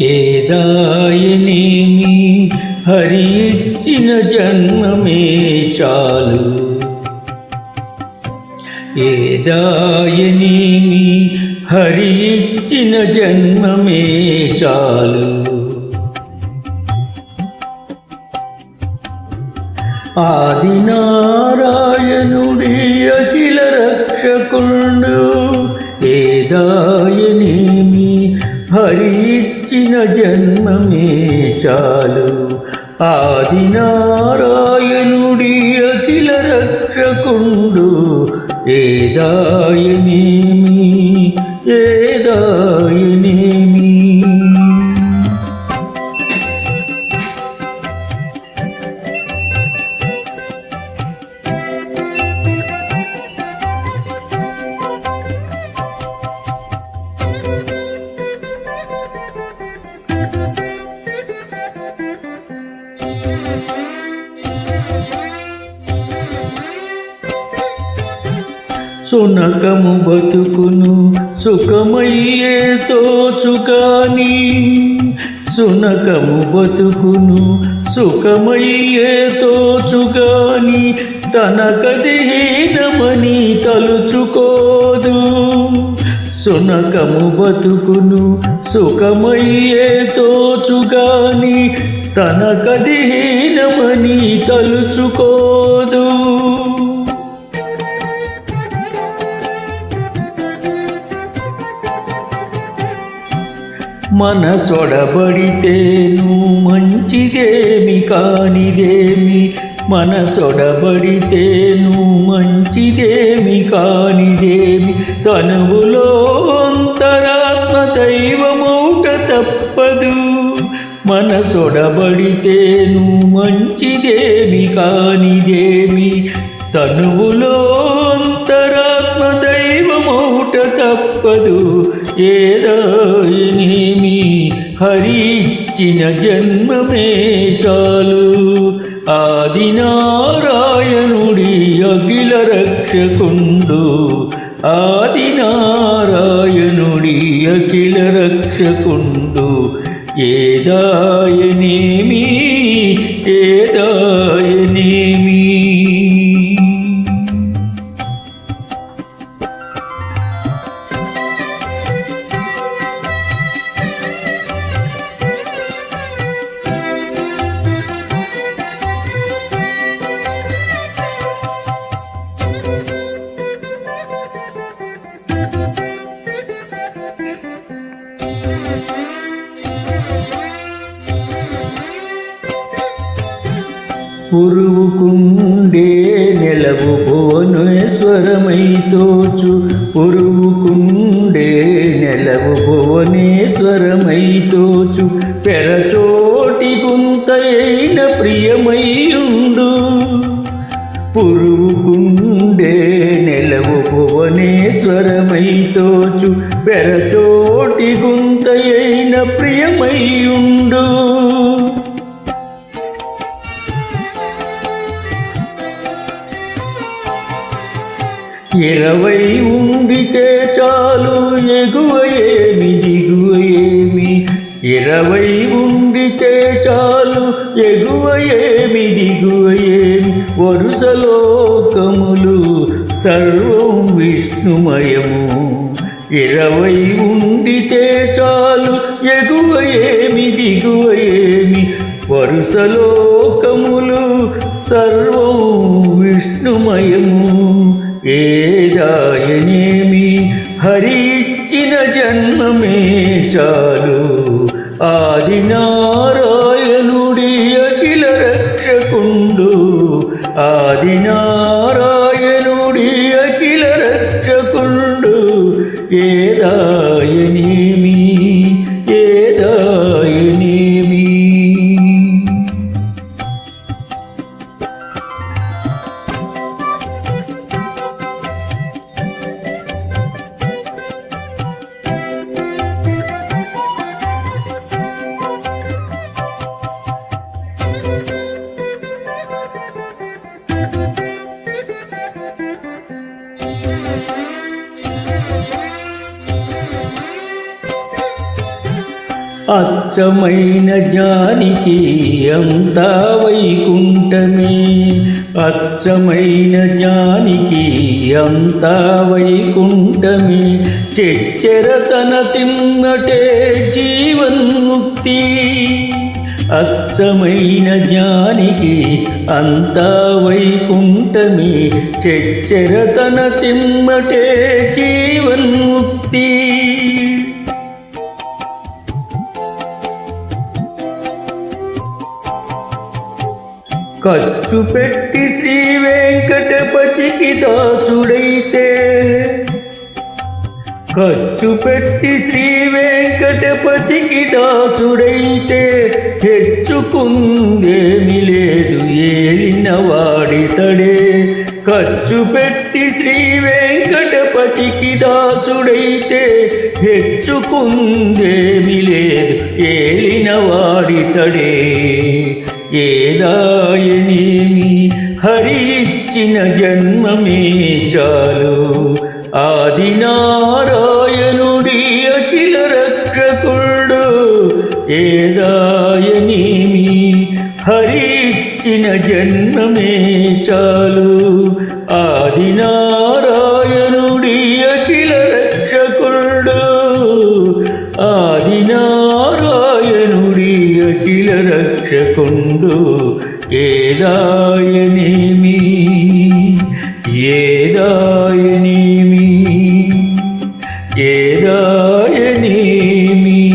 ఏదాయనేమి హరి ఇచ్చిన జన్మమే చాలు. ఏదాయనేమి హరి ఇచ్చిన జన్మమే చాలు. ఆదినారాయణుడి అఖిల రక్షకుండు. ఏదాయనేమి హరి ఇచ్చిన జన్మమే చాలు. ఆదినారాయణుడి అఖిల రక్షకుండు. ఏదాయనేమి ఏదాయనేమి. సునకము బతుకును సుఖమయ్యే తోచుగాని. సునకము బతుకును సుఖమయ్యే తోచుగాని. తనకది హీనమని తలుచుకోదు. సునకము బతుకును సుఖమయ్యే తోచుగాని. తనకది హీనమని తలుచుకోదు. మనసొడబడితేను మంచిదేమి కానిదేమి. మనసొడబడితేను మంచిదేమి కానిదేమి. తనువులో అంతరాత్మ దైవమౌట తప్పదు. మనసొడబడితేను మంచిదేమి కానిదేమి. తనువులో అంతరాత్మ దైవమౌట తప్పదు. ఏదాయనేమి హరి ఇచ్చిన జన్మమే చాలు. ఆదినారాయణుడి అఖిల రక్షకుండు. ఆదినారాయణుడి అఖిల రక్షకుండు. ఏదాయనేమి ఏదాయనేమి. పురువుకుండే నెలవు భువనేశ్వరమై తోచు. పురువుకుండే నెలవు భువనేశ్వరమై తోచు. పెరచోటి గుంతయైన ప్రియమయ్యుండు. పురువుకుండే నెలవు భువనేశ్వరమై తోచు. పెరచోటి గుంతయైన ప్రియమయ్యుండు. ఇరవై ఉండితే చాలు ఎగువ ఏమి దిగువ ఏమి. ఇరవై ఉండితే చాలు ఎగువ ఏమి దిగువ ఏమి. వరుసలోకములు సర్వం విష్ణుమయము. ఇరవై ఉండితే చాలు ఎగువ ఏమి దిగువ ఏమి. వరుసలోకములు సర్వం విష్ణుమయము. ఏదాయనేమి హరి ఇచ్చిన జన్మమే చాలు. ఆదినారాయణుడి అఖిల రక్షకుండు. ఆదినారాయణుడి అఖిల రక్షకుండు. ఏదాయనేమి ఏదాయనేమి. అచ్చమైన జ్ఞానికి అంతా వైకుంఠమే, అచ్చమైన జ్ఞానికి అంతా వైకుంఠమే. చెచ్చెరతన తిమ్మటే జీవన్ముక్తి, అచ్చమైన జ్ఞానికి అంతా వైకుంఠమే. చెచ్చెరతన తిమ్మటే జీవన్ముక్తి. ఖర్చు పెట్టి శ్రీ వెంకటపతికి దాసుడైతే, ఖర్చు పెట్టి శ్రీ వెంకటపతికి దాసుడైతే హెచ్చుకుందేమి లేదు ఏలిన వాడితడే. ఖర్చు పెట్టి శ్రీ వెంకటపతికి దాసుడైతే హెచ్చుకుందేమి లేదు ఏలిన వాడితడే. ఏదాయనేమి హరి ఇచ్చిన జన్మమే చాలు, ఆదినారాయణుడి అఖిల రక్షకుడు. ఏదాయనేమి హరి ఇచ్చిన జన్మమే చాలు, ఆదినారాయణుడి అఖిల రక్షకుడు. ఆదినారాయణుడి అఖిల రక్షకుండు. ఏదాయనేమి ఏదాయనేమి ఏదాయనేమి.